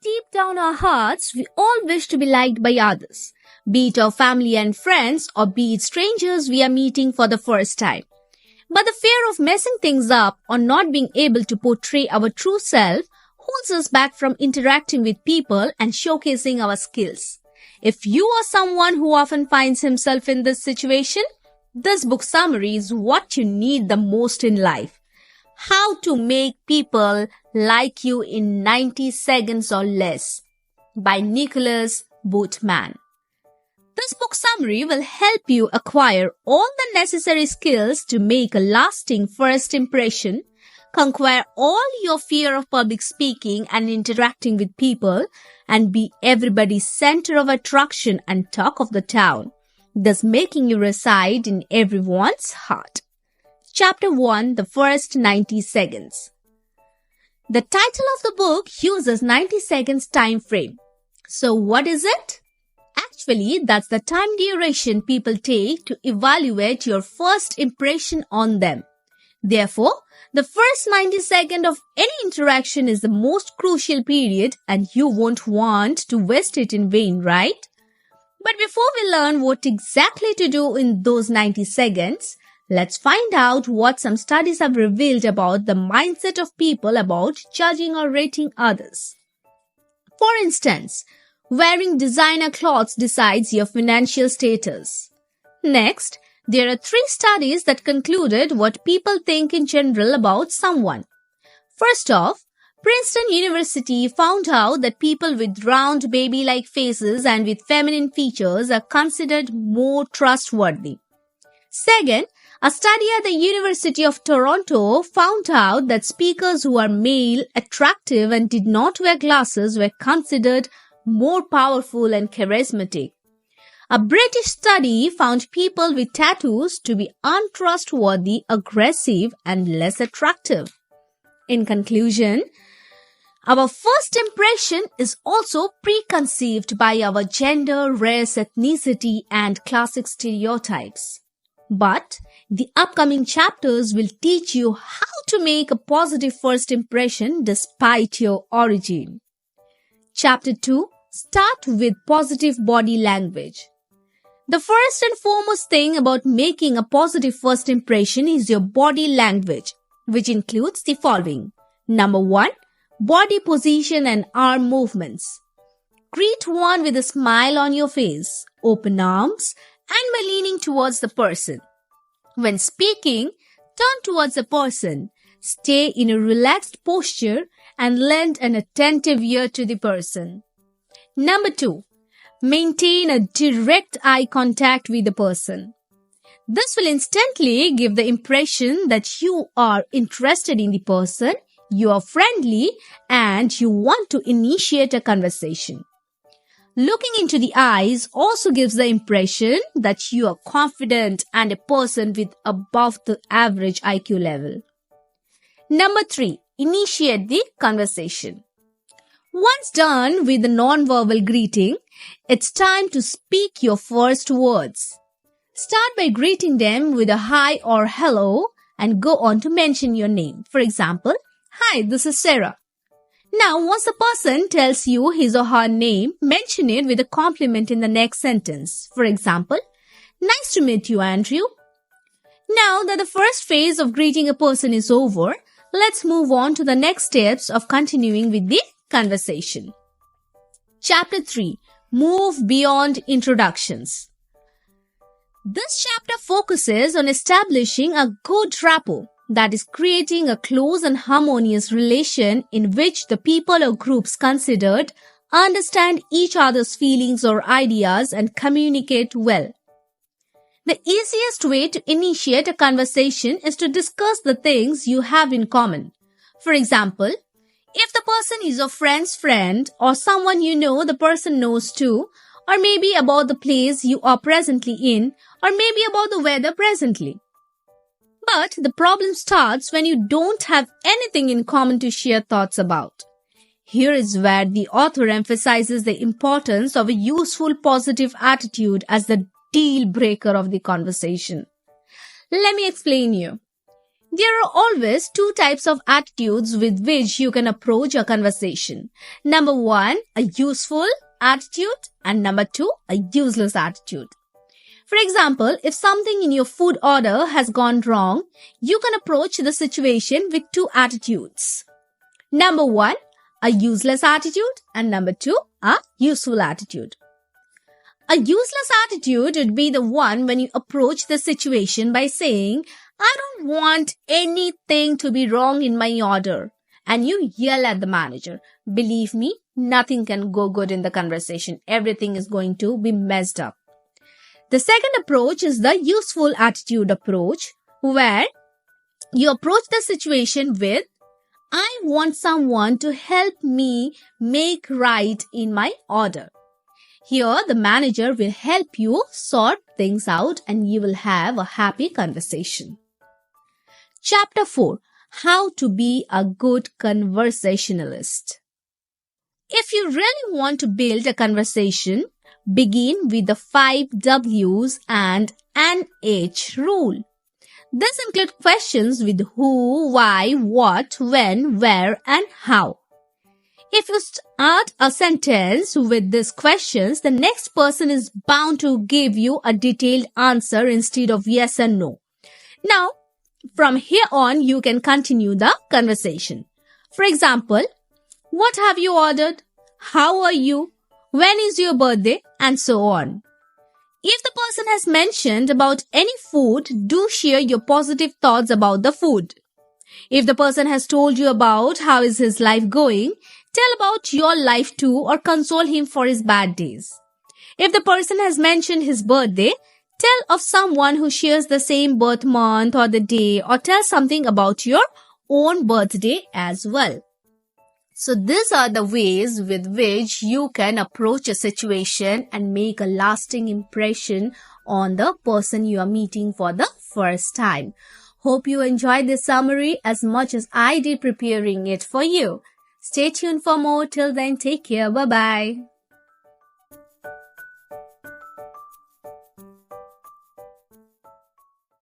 Deep down our hearts, we all wish to be liked by others, be it our family and friends or be it strangers we are meeting for the first time. But the fear of messing things up or not being able to portray our true self holds us back from interacting with people and showcasing our skills. If you are someone who often finds himself in this situation, this book summary is what you need the most in life. How to Make People Like You in 90 Seconds or Less by Nicholas Boothman. This book summary will help you acquire all the necessary skills to make a lasting first impression, conquer all your fear of public speaking and interacting with people, and be everybody's center of attraction and talk of the town, thus making you reside in everyone's heart. Chapter 1, The First 90 Seconds. The title of the book uses 90 seconds time frame. So what is it? Actually, that's the time duration people take to evaluate your first impression on them. Therefore, the first 90 seconds of any interaction is the most crucial period and you won't want to waste it in vain, right? But before we learn what exactly to do in those 90 seconds, let's find out what some studies have revealed about the mindset of people about judging or rating others. For instance, wearing designer clothes decides your financial status. Next, there are 3 studies that concluded what people think in general about someone. First off, Princeton University found out that people with round baby-like faces and with feminine features are considered more trustworthy. Second, a study at the University of Toronto found out that speakers who are male, attractive and did not wear glasses were considered more powerful and charismatic. A British study found people with tattoos to be untrustworthy, aggressive and less attractive. In conclusion, our first impression is also preconceived by our gender, race, ethnicity and classic stereotypes. But the upcoming chapters will teach you how to make a positive first impression despite your origin. Chapter 2. Start with positive body language. The first and foremost thing about making a positive first impression is your body language, which includes the following. Number 1. Body position and arm movements. Greet one with a smile on your face, open arms, and by leaning towards the person. When speaking, turn towards the person, stay in a relaxed posture and lend an attentive ear to the person. Number 2. Maintain a direct eye contact with the person. This will instantly give the impression that you are interested in the person, you are friendly, and you want to initiate a conversation. Looking into the eyes also gives the impression that you are confident and a person with above the average IQ level. Number 3. Initiate the conversation. Once done with the non-verbal greeting, it's time to speak your first words. Start by greeting them with a hi or hello and go on to mention your name. For example, hi, this is Sarah. Now, once the person tells you his or her name, mention it with a compliment in the next sentence. For example, nice to meet you, Andrew. Now that the first phase of greeting a person is over, let's move on to the next steps of continuing with the conversation. Chapter 3. Move beyond introductions. This chapter focuses on establishing a good rapport, that is creating a close and harmonious relation in which the people or groups considered understand each other's feelings or ideas and communicate well. The easiest way to initiate a conversation is to discuss the things you have in common. For example, if the person is your friend's friend or someone you know the person knows too, or maybe about the place you are presently in, or maybe about the weather presently. But the problem starts when you don't have anything in common to share thoughts about. Here is where the author emphasizes the importance of a useful positive attitude as the deal breaker of the conversation. Let me explain you. There are always two types of attitudes with which you can approach a conversation. Number one, a useful attitude, and number two, a useless attitude. For example, if something in your food order has gone wrong, you can approach the situation with two attitudes. Number one, a useless attitude, and number two, a useful attitude. A useless attitude would be the one when you approach the situation by saying, I don't want anything to be wrong in my order. And you yell at the manager. Believe me, nothing can go good in the conversation. Everything is going to be messed up. The second approach is the useful attitude approach, where you approach the situation with, I want someone to help me make right in my order. Here, the manager will help you sort things out and you will have a happy conversation. Chapter 4. How to be a good conversationalist. If you really want to build a conversation, begin with the 5 W's and an H rule. This includes questions with who, why, what, when, where, and how. If you start a sentence with these questions, the next person is bound to give you a detailed answer instead of yes and no. Now, from here on, you can continue the conversation. For example, what have you ordered? How are you? When is your birthday? And so on. If the person has mentioned about any food, do share your positive thoughts about the food. If the person has told you about how is his life going, tell about your life too or console him for his bad days. If the person has mentioned his birthday, tell of someone who shares the same birth month or the day, or tell something about your own birthday as well. So these are the ways with which you can approach a situation and make a lasting impression on the person you are meeting for the first time. Hope you enjoyed this summary as much as I did preparing it for you. Stay tuned for more. Till then, take care. Bye-bye.